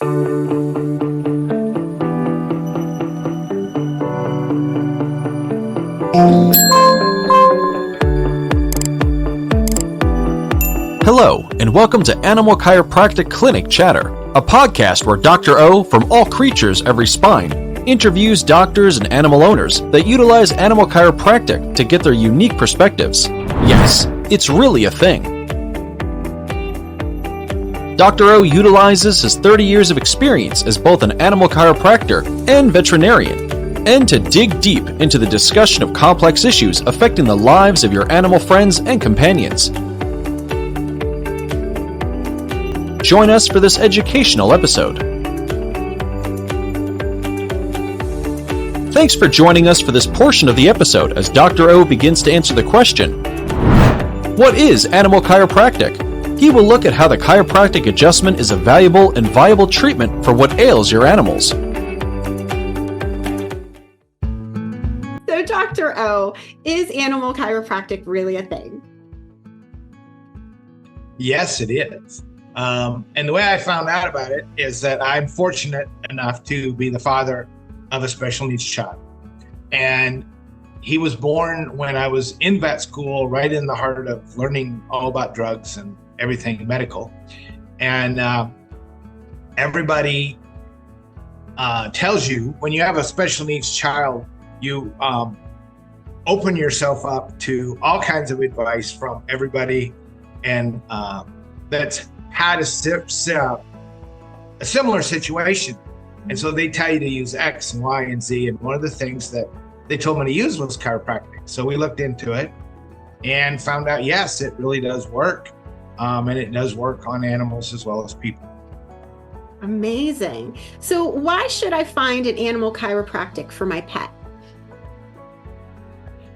Hello, and welcome to Animal Chiropractic Clinic Chatter, a podcast where Dr. O from All Creatures Every Spine interviews doctors and animal owners that utilize animal chiropractic to get their unique perspectives. Yes, it's really a thing. Dr. O utilizes his 30 years of experience as both an animal chiropractor and veterinarian, and to dig deep into the discussion of complex issues affecting the lives of your animal friends and companions. Join us for this educational episode. Thanks for joining us for this portion of the episode as Dr. O begins to answer the question, what is animal chiropractic? He will look at how the chiropractic adjustment is a valuable and viable treatment for what ails your animals. So, Dr. O, is animal chiropractic really a thing? Yes, it is. And the way I found out about it is that I'm fortunate enough to be the father of a special needs child. And he was born when I was in vet school, right in the heart of learning all about drugs and everything medical. And everybody tells you when you have a special needs child, you open yourself up to all kinds of advice from everybody. And that's had a similar situation. And so they tell you to use X and Y and Z. And one of the things that they told me to use was chiropractic. So we looked into it and found out, yes, it really does work. And it does work on animals as well as people. Amazing. So why should I find an animal chiropractic for my pet?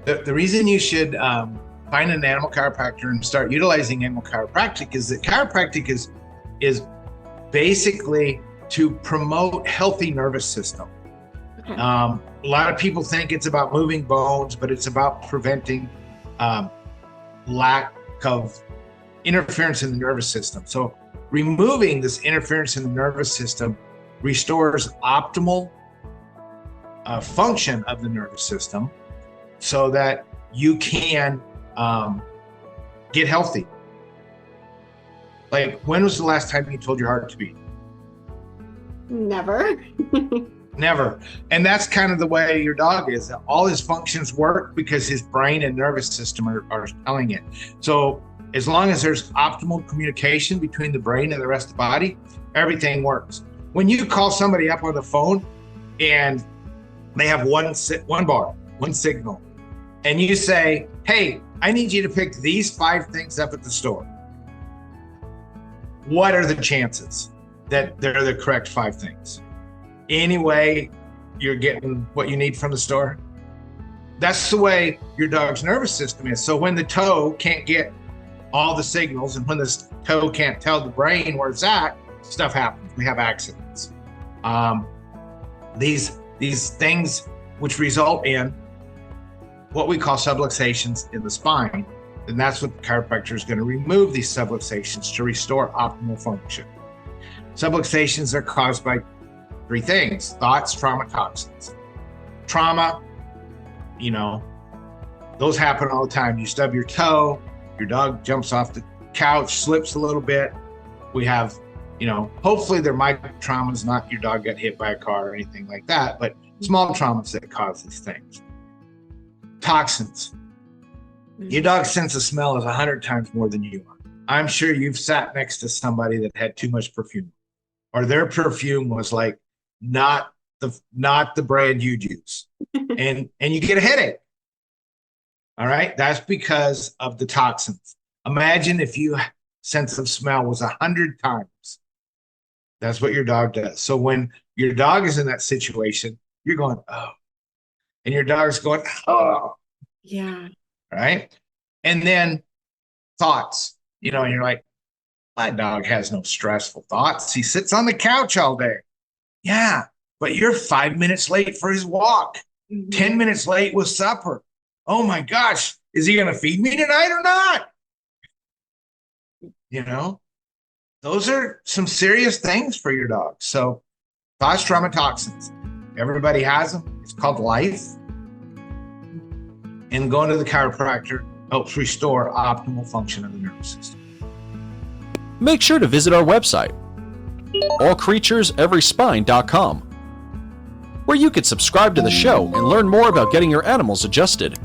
The reason you should find an animal chiropractor and start utilizing animal chiropractic is that chiropractic is basically to promote healthy nervous system. Okay. A lot of people think it's about moving bones, but it's about preventing lack of interference in the nervous system. So removing this interference in the nervous system restores optimal function of the nervous system so that you can get healthy. Like, when was the last time you told your heart to beat? Never. Never. And that's kind of the way your dog is. All his functions work because his brain and nervous system are telling it. So as long as there's optimal communication between the brain and the rest of the body, everything works. When you call somebody up on the phone and they have one bar, one signal, and you say, hey, I need you to pick these 5 things up at the store. What are the chances that they're the correct 5 things? Anyway, you're getting what you need from the store. That's the way your dog's nervous system is. So when the toe can't get all the signals and when the toe can't tell the brain where it's at, stuff happens. We have accidents. These things which result in what we call subluxations in the spine, and that's what the chiropractor is going to remove, these subluxations to restore optimal function. Subluxations are caused by 3 things: thoughts, trauma, toxins. Trauma, those happen all the time. You stub your toe, your dog jumps off the couch, slips a little bit. We have, hopefully they're micro traumas, not your dog got hit by a car or anything like that, but small traumas that cause these things. Toxins. Your dog's sense of smell is 100 times more than you are. I'm sure you've sat next to somebody that had too much perfume, or their perfume was like not the brand you'd use, and you get a headache. All right, that's because of the toxins. Imagine if your sense of smell was 100 times. That's what your dog does. So when your dog is in that situation, you're going, oh. And your dog's going, oh. Yeah. Right? And then thoughts, and you're like, my dog has no stressful thoughts. He sits on the couch all day. Yeah, but you're 5 minutes late for his walk, 10 minutes late with supper. Oh my gosh, is he going to feed me tonight or not? those are some serious things for your dog. So cause trauma toxins. Everybody has them. It's called life. And going to the chiropractor helps restore optimal function of the nervous system. Make sure to visit our website, allcreatureseveryspine.com, where you can subscribe to the show and learn more about getting your animals adjusted.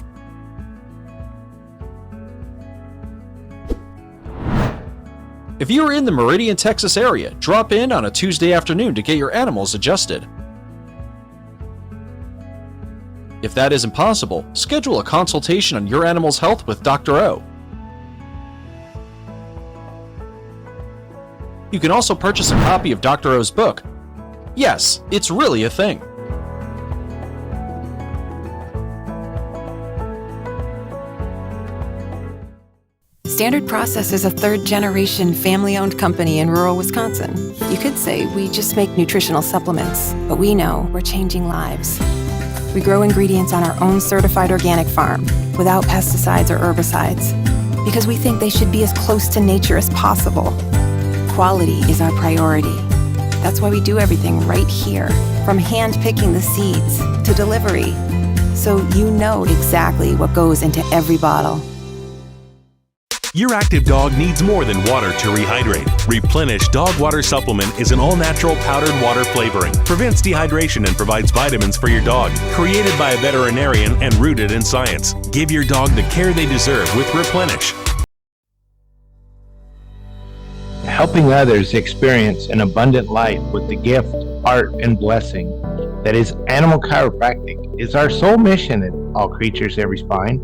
If you are in the Meridian, Texas area, drop in on a Tuesday afternoon to get your animals adjusted. If that isn't possible, schedule a consultation on your animal's health with Dr. O. You can also purchase a copy of Dr. O's book. Yes, it's really a thing. Standard Process is a third-generation family-owned company in rural Wisconsin. You could say we just make nutritional supplements, but we know we're changing lives. We grow ingredients on our own certified organic farm without pesticides or herbicides because we think they should be as close to nature as possible. Quality is our priority. That's why we do everything right here, from hand-picking the seeds to delivery, so you know exactly what goes into every bottle. Your active dog needs more than water to rehydrate. Replenish Dog Water Supplement is an all-natural powdered water flavoring, prevents dehydration and provides vitamins for your dog. Created by a veterinarian and rooted in science. Give your dog the care they deserve with Replenish. Helping others experience an abundant life with the gift, art, and blessing that is Animal Chiropractic is our sole mission at All Creatures Every Spine.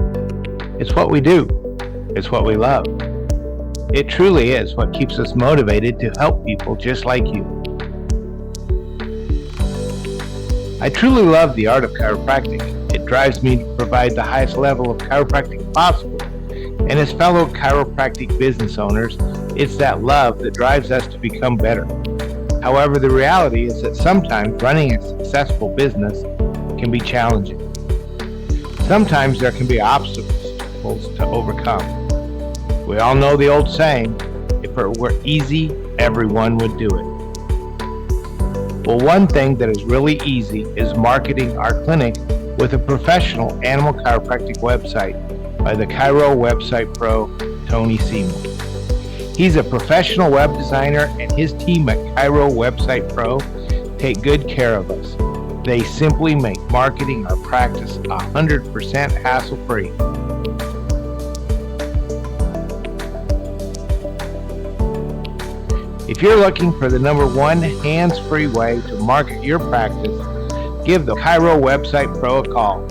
It's what we do. It's what we love. It truly is what keeps us motivated to help people just like you. I truly love the art of chiropractic. It drives me to provide the highest level of chiropractic possible. And as fellow chiropractic business owners, it's that love that drives us to become better. However, the reality is that sometimes running a successful business can be challenging. Sometimes there can be obstacles to overcome. We all know the old saying, if it were easy, everyone would do it. Well, one thing that is really easy is marketing our clinic with a professional animal chiropractic website by the Chiro Website Pro, Tony Seymour. He's a professional web designer, and his team at Chiro Website Pro take good care of us. They simply make marketing our practice 100% hassle-free. If you're looking for the #1 hands-free way to market your practice, give the Chiro Website Pro a call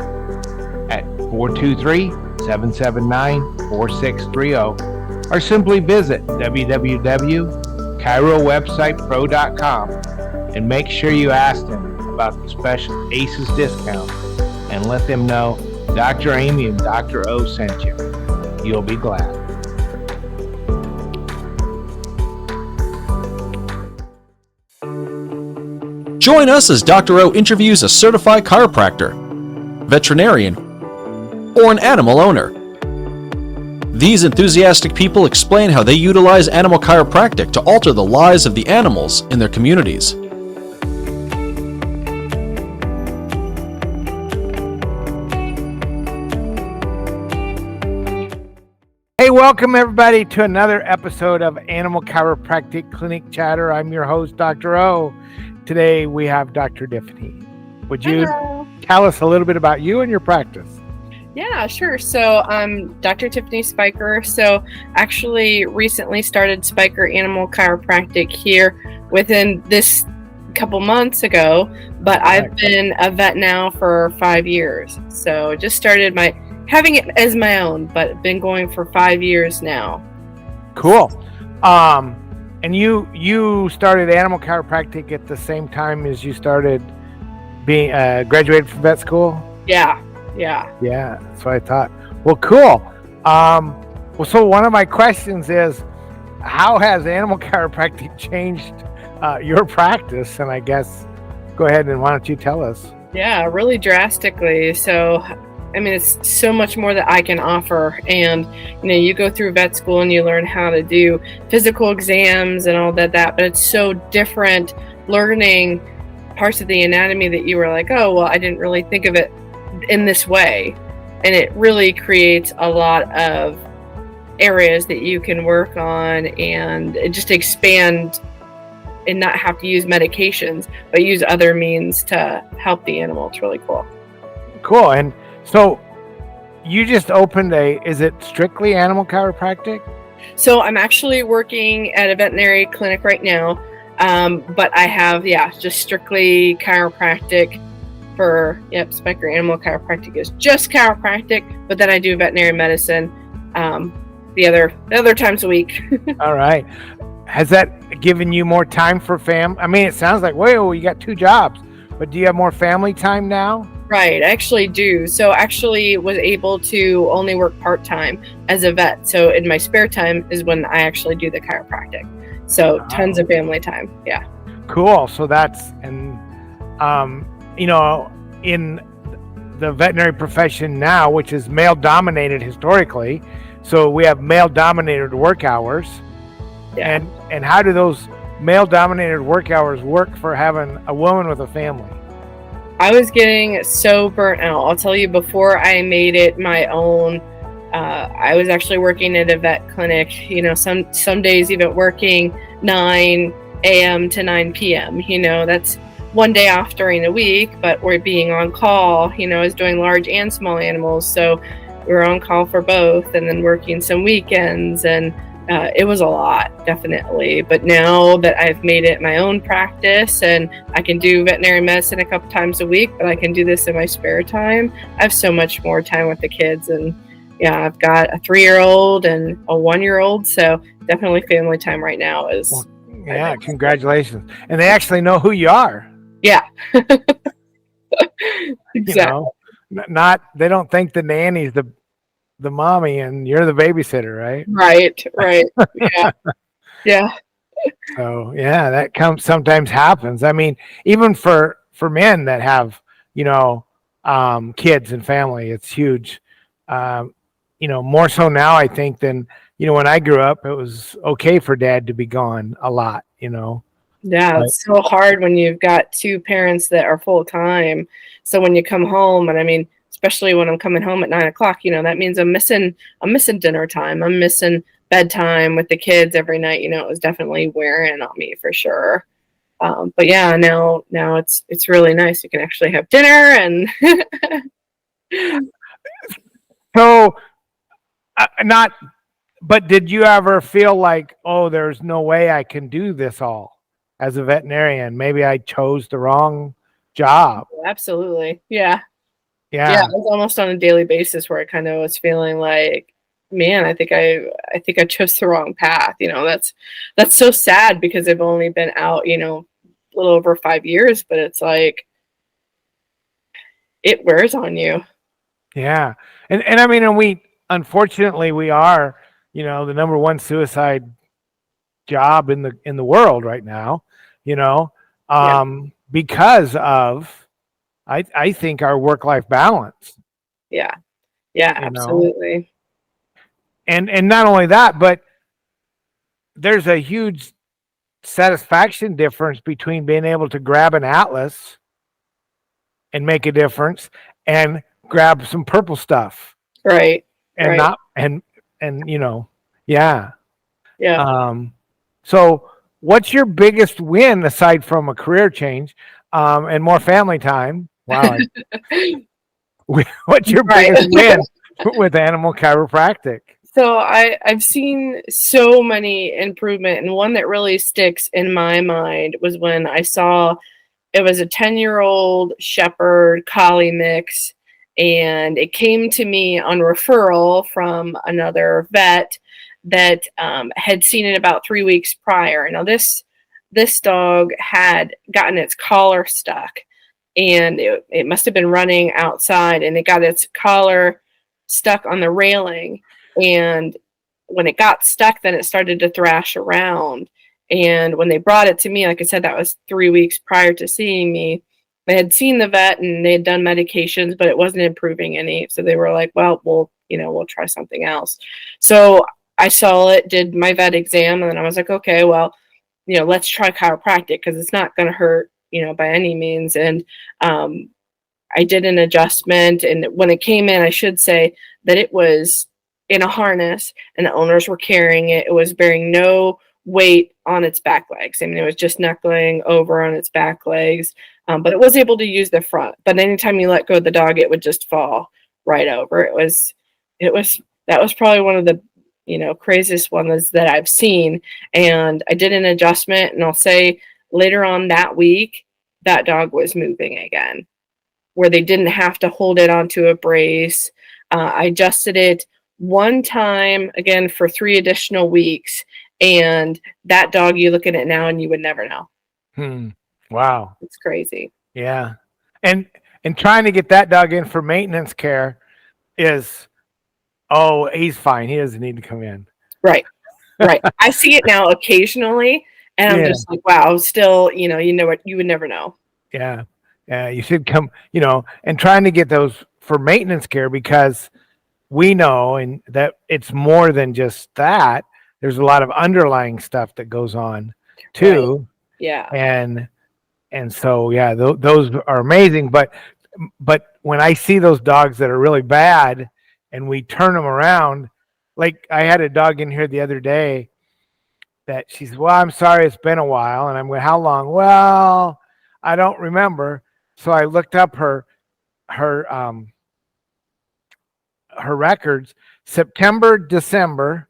at 423-779-4630 or simply visit www.chirowebsitepro.com and make sure you ask them about the special ACES discount and let them know Dr. Amy and Dr. O sent you. You'll be glad. Join us as Dr. O interviews a certified chiropractor, veterinarian, or an animal owner. These enthusiastic people explain how they utilize animal chiropractic to alter the lives of the animals in their communities. Hey, welcome everybody to another episode of Animal Chiropractic Clinic Chatter. I'm your host, Dr. O. Today we have Dr. Tiffany. Would you tell us a little bit about you and your practice? Yeah, sure. So I'm Dr. Tiffany Speicher. So actually recently started Speicher Animal Chiropractic here within this couple months ago, but I've been a vet now for 5 years. So just started having it as my own, but been going for 5 years now. Cool. And you started animal chiropractic at the same time as you started being graduated from vet school? Yeah, that's what I thought. Well, cool. So one of my questions is, how has animal chiropractic changed your practice? And I guess, go ahead and why don't you tell us? Yeah, really drastically. So I mean, it's so much more that I can offer. And, you go through vet school and you learn how to do physical exams and all that, but it's so different learning parts of the anatomy that you were like, oh, well, I didn't really think of it in this way. And it really creates a lot of areas that you can work on and just expand and not have to use medications, but use other means to help the animal. It's really cool. Cool. And so you just opened is it strictly animal chiropractic? So I'm actually working at a veterinary clinic right now. But I have, just strictly chiropractic for, Speicher Animal Chiropractic is just chiropractic, but then I do veterinary medicine, the other times a week. All right. Has that given you more time for I mean, it sounds like, whoa, you got 2 jobs, but do you have more family time now? Right, I actually do. So actually was able to only work part-time as a vet. So in my spare time is when I actually do the chiropractic. So tons of family time. Yeah. Cool. So that's, and, in the veterinary profession now, which is male dominated historically, so we have male dominated work hours. Yeah. And how do those male dominated work hours work for having a woman with a family? I was getting so burnt out. I'll tell you, before I made it my own, I was actually working at a vet clinic, some days even working 9 a.m. to 9 p.m. That's one day off during the week, but we're being on call, I was doing large and small animals. So we were on call for both and then working some weekends, and it was a lot, definitely. But now that I've made it my own practice and I can do veterinary medicine a couple times a week, but I can do this in my spare time, I have so much more time with the kids. And I've got a 3-year-old and a 1-year-old. So definitely family time right now is. Well, yeah, congratulations. And they actually know who you are. Yeah. Exactly. They don't think the nanny's the mommy and you're the babysitter, right? Right. Yeah. Yeah. So that sometimes happens. I mean, even for men that have, kids and family, it's huge. More so now, I think, than, when I grew up, it was okay for dad to be gone a lot, Yeah, it's so hard when you've got 2 parents that are full time. So when you come home, and I mean, especially when I'm coming home at 9 o'clock, that means I'm missing dinner time. I'm missing bedtime with the kids every night. It was definitely wearing on me for sure. But yeah, now it's really nice. You can actually have dinner and. So, but did you ever feel like, oh, there's no way I can do this all as a veterinarian? Maybe I chose the wrong job. Absolutely. Yeah. Yeah. It was almost on a daily basis where I kind of was feeling like, man, I think I chose the wrong path. That's so sad because I've only been out, a little over 5 years, but it's like, it wears on you. Yeah. And I mean, and unfortunately we are, the number 1 suicide job in the world right now, because of, I think, our work-life balance. Yeah. Yeah, absolutely. And not only that, but there's a huge satisfaction difference between being able to grab an atlas and make a difference and grab some purple stuff. Right. And right. Yeah. So what's your biggest win aside from a career change and more family time? Wow. What's your biggest win with animal chiropractic? So I've seen so many improvement, and one that really sticks in my mind was when I saw it was a 10-year-old Shepherd Collie mix, and it came to me on referral from another vet that had seen it about 3 weeks prior. Now this dog had gotten its collar stuck, and it must have been running outside, and it got its collar stuck on the railing. And when it got stuck, then it started to thrash around. And when they brought it to me, like I said, that was 3 weeks prior to seeing me. they had seen the vet and they had done medications, but it wasn't improving any. So they were like, well, we'll try something else. So I saw it, did my vet exam, and then I was like, okay, well, let's try chiropractic because it's not going to hurt, by any means. And I did an adjustment, and when it came in, I should say that it was in a harness and the owners were carrying it. It was bearing no weight on its back legs. I mean, it was just knuckling over on its back legs, but it was able to use the front. But anytime you let go of the dog, it would just fall right over. That was probably one of the craziest ones that I've seen. And I did an adjustment, and I'll say later on that week, that dog was moving again, where they didn't have to hold it onto a brace. I adjusted it one time again for 3 additional weeks. And that dog, you look at it now and you would never know. Wow. It's crazy. Yeah. And trying to get that dog in for maintenance care is, he's fine. He doesn't need to come in. Right. I see it now occasionally, and I'm just like, wow, still, you know what, you would never know. Yeah. Yeah. You should come, and trying to get those for maintenance care, because we know and that it's more than just that. There's a lot of underlying stuff that goes on too. Right. Yeah. And so, those are amazing. But when I see those dogs that are really bad and we turn them around, like I had a dog in here the other day that she said, well, I'm sorry, it's been a while. And I'm going, how long? Well, I don't remember. So I looked up her records, September, December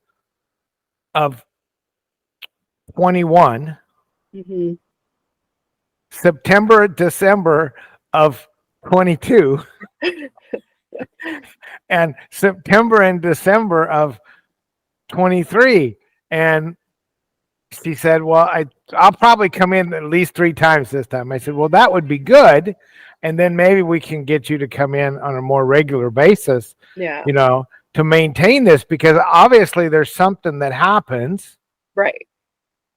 of 21, September, December of 22, and September and December of 23. And she said, well, I'll probably come in at least 3 times this time. I said, well, that would be good. And then maybe we can get you to come in on a more regular basis, to maintain this, because obviously there's something that happens. Right.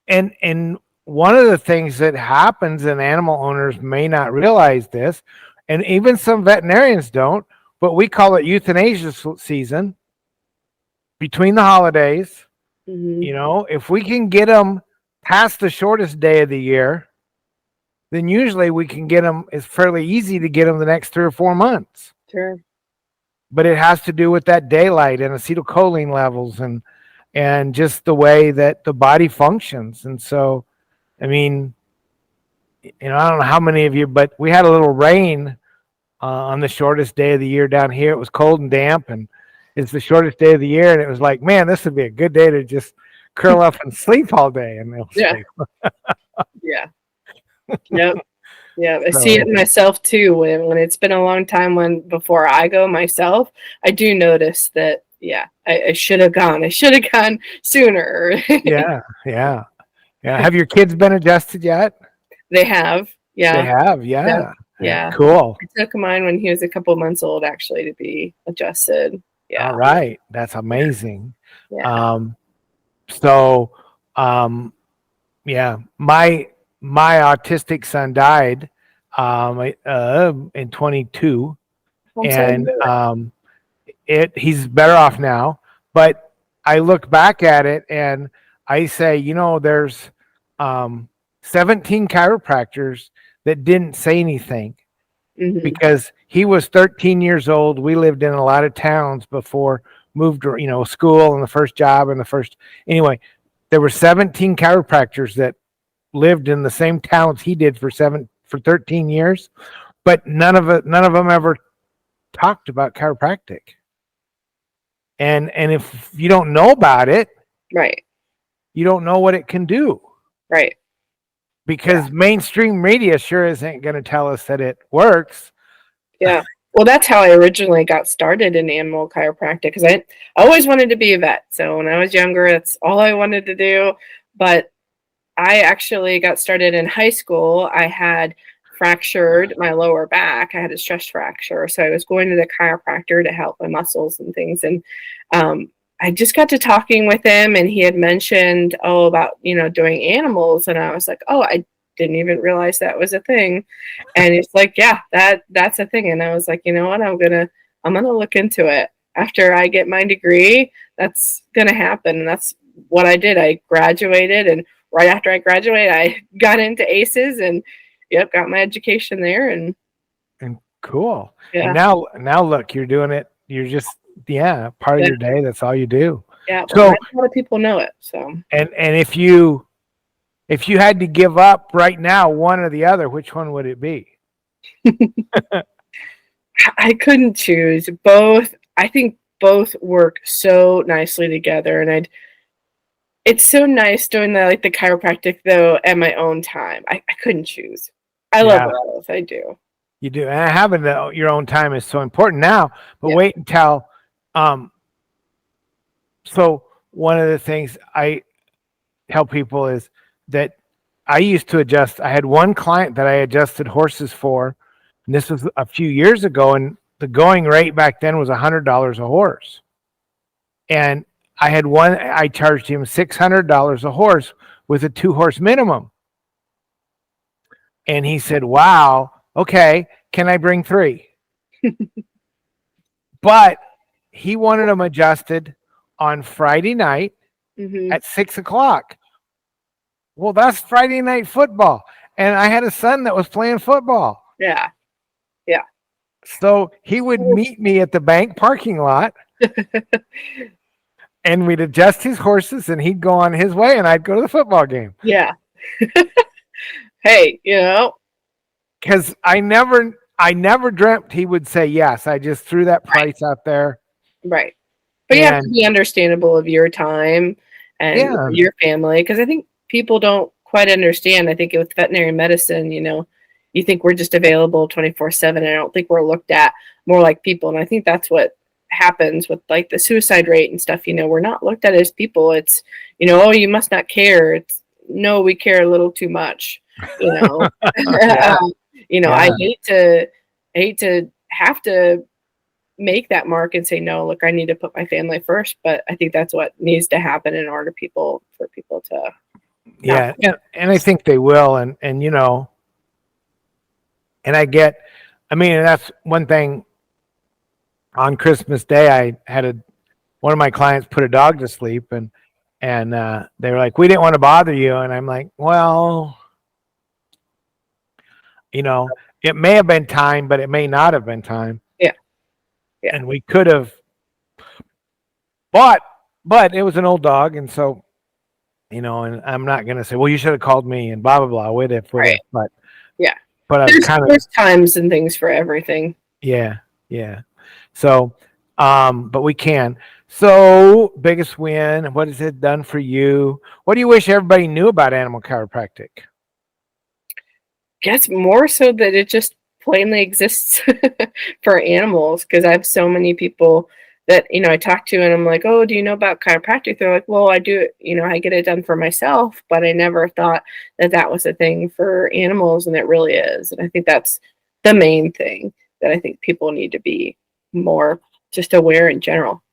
And one of the things that happens, and animal owners may not realize this, and even some veterinarians don't, but we call it euthanasia season between the holidays. If we can get them past the shortest day of the year, then usually we can get them, it's fairly easy to get them the next 3 or 4 months. Sure. But it has to do with that daylight and acetylcholine levels and just the way that the body functions. And so, I mean, I don't know how many of you, but we had a little rain on the shortest day of the year down here. It was cold and damp, and it's the shortest day of the year. And it was like, man, this would be a good day to just curl up and sleep all day. And they'll sleep. Yeah. Yep. Yeah, I see it myself too. When it's been a long time before I go myself, I do notice that. Yeah, I should have gone. I should have gone sooner. Yeah. Have your kids been adjusted yet? They have. Yeah. They have. Yeah. Yeah. Cool. I took mine when he was a couple months old, actually, to be adjusted. Yeah. All right. That's amazing. Yeah. My autistic son died in 22, and he's better off now. But I look back at it and I say, there's 17 chiropractors that didn't say anything because he was 13 years old. We lived in a lot of towns before moved, school and the first job and anyway, there were 17 chiropractors that lived in the same towns he did for 13 years, but none of them ever talked about chiropractic. And if you don't know about it, right, you don't know what it can do. Right. Because mainstream media sure isn't going to tell us that it works. Yeah. Well, that's how I originally got started in animal chiropractic, because I always wanted to be a vet. So when I was younger, that's all I wanted to do. But I actually got started in high school. I had fractured my lower back. I had a stress fracture. So I was going to the chiropractor to help my muscles and things. And I just got to talking with him, and he had mentioned, about, doing animals. And I was like, didn't even realize that was a thing. And it's like, yeah, that's a thing. And I was like, you know what, I'm gonna look into it. After I get my degree, that's gonna happen. And that's what I did. I graduated, and right after I graduated, I got into ACEs, and got my education there. And cool. Yeah. And now look, you're doing it. You're just part of your day. That's all you do. Yeah. So a lot of people know it. So and if you had to give up right now, one or the other, which one would it be? I couldn't choose. Both. I think both work so nicely together, and it's so nice doing the chiropractic though at my own time. I couldn't choose. I love both. I do. You do, and having your own time is so important now. But wait until, so one of the things I tell people is that I used to adjust. I had one client that I adjusted horses for, and this was a few years ago, and the going rate back then was $100 a horse. And I had one, I charged him $600 a horse with a 2-horse minimum. And he said, wow, okay, can I bring 3? But he wanted them adjusted on Friday night at 6:00. Well, that's Friday night football. And I had a son that was playing football. Yeah. Yeah. So he would meet me at the bank parking lot and we'd adjust his horses and he'd go on his way and I'd go to the football game. Yeah. Hey, because I never dreamt he would say yes. I just threw that price out there. Right. But you have to be understandable of your time and your family, because I think people don't quite understand. I think with veterinary medicine, you think we're just available 24/7. I don't think we're looked at more like people. And I think that's what happens with the suicide rate and stuff. We're not looked at as people. It's, oh, you must not care. It's, no, we care a little too much. I hate to have to make that mark and say, no, look, I need to put my family first. But I think that's what needs to happen in order for people to. Yeah. And I think they will. And that's one thing. On Christmas Day, I had one of my clients put a dog to sleep and they were like, we didn't want to bother you. And I'm like, well, it may have been time, but it may not have been time. Yeah. Yeah. And we could have, but it was an old dog. And so, and I'm not going to say, well, you should have called me and blah, blah, blah with it. Right. But yeah. But there's times and things for everything. Yeah. Yeah. So, but we can. So, biggest win, what has it done for you? What do you wish everybody knew about animal chiropractic? Guess more so that it just plainly exists for animals, because I have so many people that, I talk to and I'm like, oh, do you know about chiropractic? They're like, well, I do, I get it done for myself, but I never thought that was a thing for animals, and it really is. And I think that's the main thing that I think people need to be more just aware in general.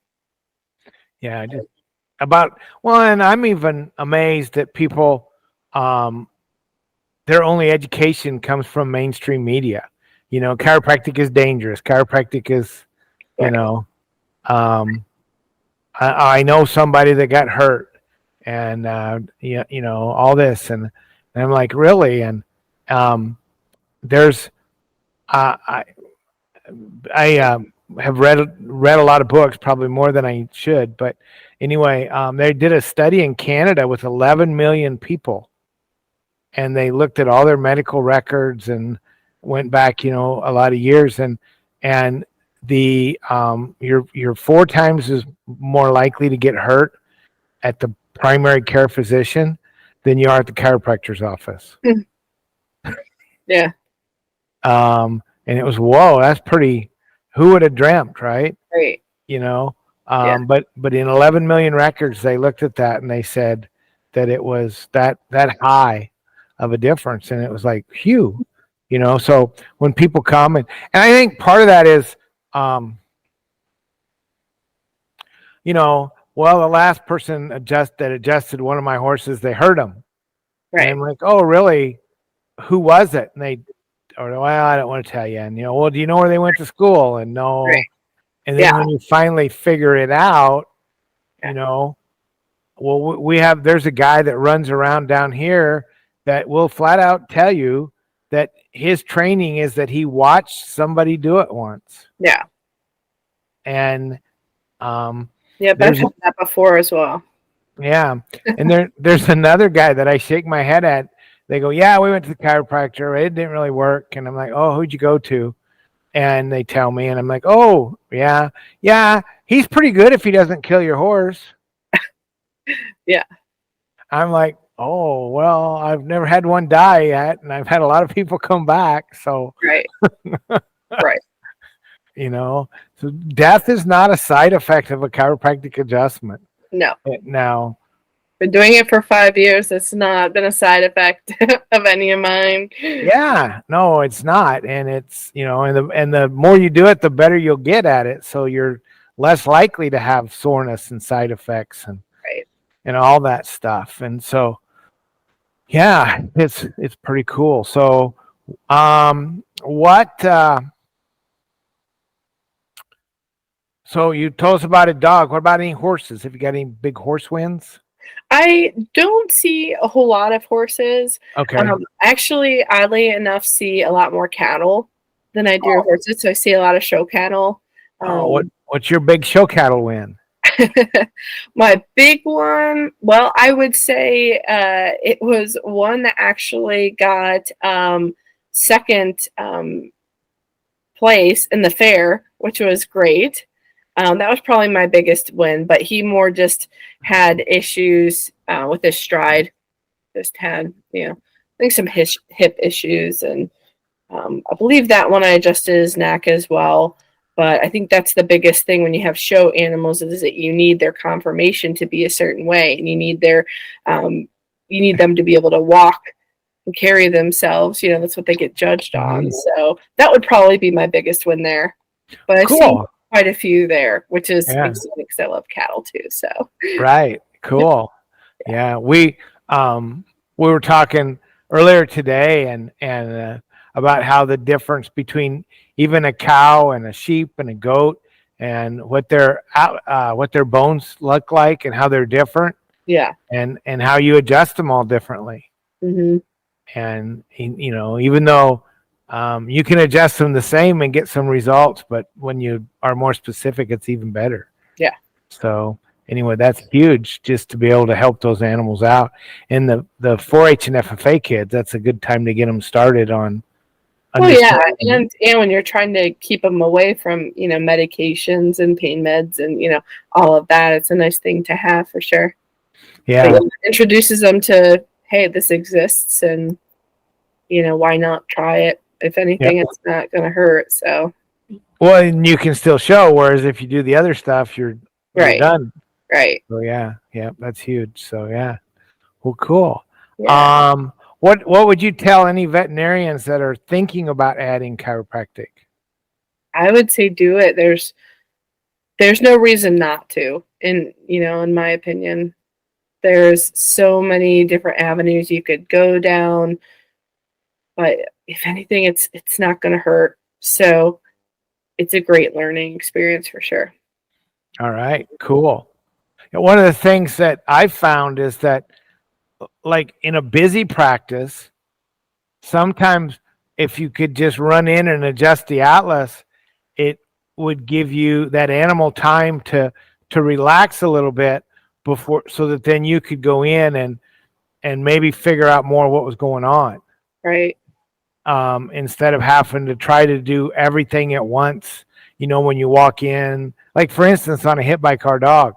Yeah, and I'm even amazed that people, their only education comes from mainstream media. Chiropractic is dangerous. Chiropractic is, I know somebody that got hurt, and all this, and I'm like, really? And there's, I have read a lot of books, probably more than I should, but anyway, they did a study in Canada with 11 million people, and they looked at all their medical records and went back, a lot of years, and the you're 4 times as more likely to get hurt at the primary care physician than you are at the chiropractor's office. Yeah. And it was, whoa, that's pretty. Who would have dreamt, right? Right. But in 11 million records, they looked at that and they said that it was that high of a difference, and it was like, phew, So when people come and I think part of that is, well, the last person adjusted one of my horses, they hurt him. Right. And I'm like, oh, really? who was it? And well, I don't want to tell you. And, well, do you know where they went to school? And no. Right. And then when you finally figure it out, well, there's a guy that runs around down here that will flat out tell you that his training is that he watched somebody do it once. Yeah. And I've had that before as well. Yeah. And there's another guy that I shake my head at. They go, yeah, we went to the chiropractor. It didn't really work. And I'm like, oh, who'd you go to? And they tell me, and I'm like, oh, yeah, he's pretty good if he doesn't kill your horse. Yeah. I'm like, oh, well, I've never had one die yet, and I've had a lot of people come back. So, right. Right. So death is not a side effect of a chiropractic adjustment. No. Now, been doing it for 5 years. It's not been a side effect of any of mine. Yeah, no, it's not. And it's, and the more you do it, the better you'll get at it. So you're less likely to have soreness and side effects and all that stuff. And so, yeah, it's pretty cool. So, so you told us about a dog. What about any horses? Have you got any big horse wins? I don't see a whole lot of horses. Okay. Actually, oddly enough, see a lot more cattle than I do horses. So I see a lot of show cattle. What's your big show cattle win? My big one, well, I would say it was one that actually got second place in the fair, which was great. That was probably my biggest win, but he more just had issues with his stride. Just had, I think some hip issues, and I believe that one I adjusted his neck as well. But I think that's the biggest thing when you have show animals is that you need their conformation to be a certain way, and you need them to be able to walk and carry themselves. That's what they get judged on. So that would probably be my biggest win there. But I've seen quite a few there, which is because I love cattle too. So right, cool. Yeah, we were talking earlier today and about how the difference between even a cow and a sheep and a goat and what their bones look like and how they're different. Yeah, and how you adjust them all differently. Mm-hmm. And even though you can adjust them the same and get some results, but when you are more specific, it's even better. Yeah. So anyway, that's huge just to be able to help those animals out. And the 4-H and FFA kids, that's a good time to get them started on. Well, yeah, and when you're trying to keep them away from medications and pain meds and all of that, it's a nice thing to have for sure. Yeah, it introduces them to, hey, this exists, and why not try it? If anything, it's not going to hurt. So, well, and you can still show. Whereas if you do the other stuff, you're done. Right. So yeah, that's huge. So yeah, well, cool. Yeah. What would you tell any veterinarians that are thinking about adding chiropractic? I would say do it. There's no reason not to. In my opinion, there's so many different avenues you could go down. But if anything, it's not going to hurt. So it's a great learning experience for sure. All right, cool. And one of the things that I've found is that, like in a busy practice, sometimes if you could just run in and adjust the atlas, it would give you that animal time to relax a little bit before, so that then you could go in and maybe figure out more what was going on. Right. Instead of having to try to do everything at once, when you walk in, like for instance, on a hit by car dog,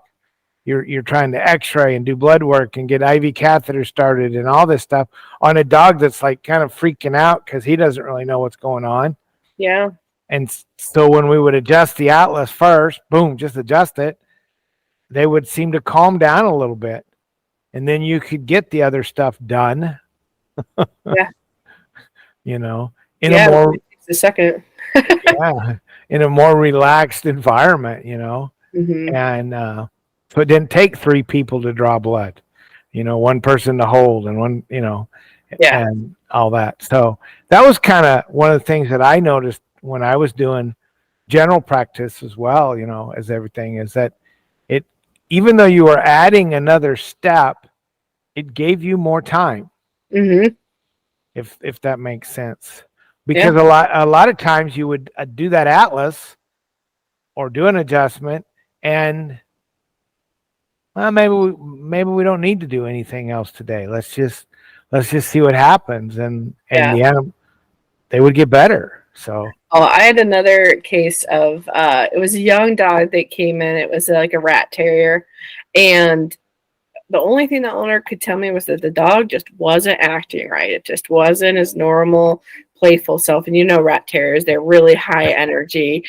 you're trying to x-ray and do blood work and get IV catheter started and all this stuff on a dog that's like kind of freaking out because he doesn't really know what's going on. Yeah. And so when we would adjust the atlas first, boom, just adjust it, they would seem to calm down a little bit. And then you could get the other stuff done. Yeah. In a more a second. in a more relaxed environment, Mm-hmm. And so it didn't take 3 people to draw blood, one person to hold and one, and all that. So that was kind of one of the things that I noticed when I was doing general practice as well, as everything, is that even though you were adding another step, it gave you more time. Mm-hmm. If that makes sense, because a lot of times you would do that atlas or do an adjustment, and maybe we don't need to do anything else today. Let's just see what happens, and the animal, they would get better. So I had another case of it was a young dog that came in. It was like a rat terrier, and the only thing the owner could tell me was that the dog just wasn't acting right. It just wasn't his normal playful self. And rat terriers, they're really high energy,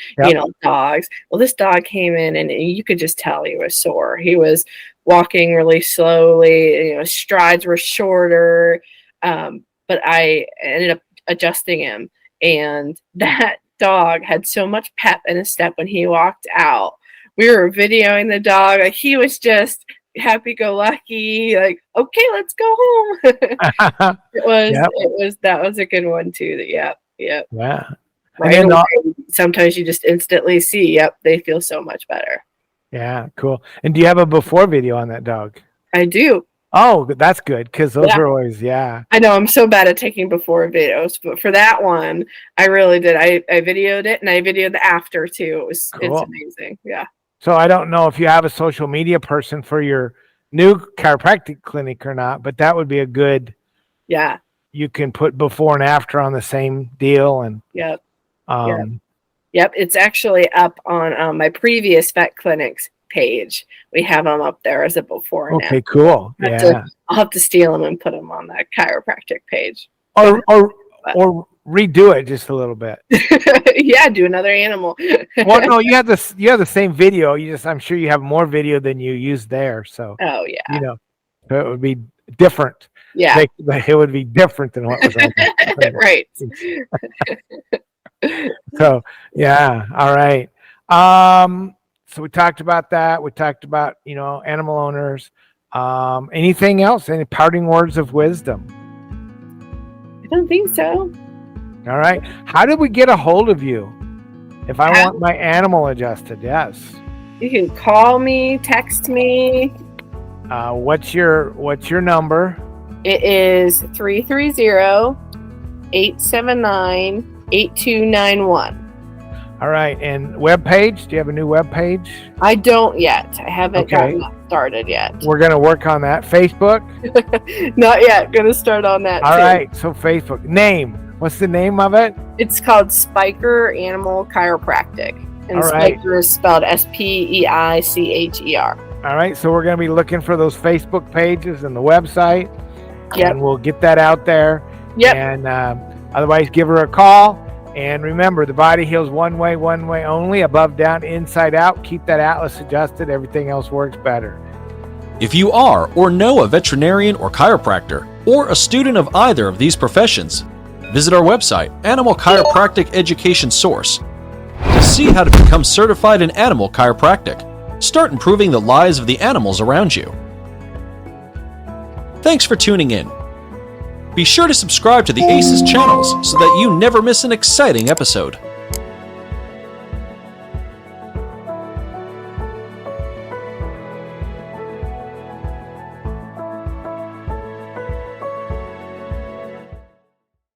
dogs. Well, this dog came in and you could just tell he was sore. He was walking really slowly, strides were shorter. But I ended up adjusting him, and that dog had so much pep in his step when he walked out. We were videoing the dog. Like, he was just happy-go-lucky, like, okay, let's go home. That was a good one too. Yeah. Right away, sometimes you just instantly see, they feel so much better. Yeah, cool. And do you have a before video on that dog? I do. Oh, that's good, because those are always, I know, I'm so bad at taking before videos, but for that one, I really did. I videoed it, and I videoed the after too. It's amazing. Yeah. So I don't know if you have a social media person for your new chiropractic clinic or not, but that would be a good. Yeah. You can put before and after on the same deal, and. Yep. It's actually up on my previous vet clinics page. We have them up there as a before and after. Okay, cool. I'll have to steal them and put them on that chiropractic page. Or redo it just a little bit. Do another animal. Well, no, you have the same video. I'm sure you have more video than you use there. So so it would be different. Yeah, it would be different than what was on there. Right. So all right. So we talked about that. We talked about animal owners. Anything else? Any parting words of wisdom? I don't think so. All right. How did we get a hold of you if I want my animal adjusted? Yes. You can call me, text me. What's your number? It is 330-879-8291. All right. And webpage? Do you have a new webpage? I don't yet. I haven't gotten that started yet. We're going to work on that. Facebook? Not yet. Going to start on that All right. So Facebook. Name. What's the name of it? It's called Speicher Animal Chiropractic. And Speicher is spelled Speicher. All right. So we're going to be looking for those Facebook pages and the website. Yep. And we'll get that out there. Yep. And otherwise, give her a call. And remember, the body heals one way only, above, down, inside out. Keep that atlas adjusted. Everything else works better. If you are or know a veterinarian or chiropractor, or a student of either of these professions, visit our website, Animal Chiropractic Education Source, to see how to become certified in animal chiropractic. Start improving the lives of the animals around you. Thanks for tuning in. Be sure to subscribe to the ACES channels so that you never miss an exciting episode.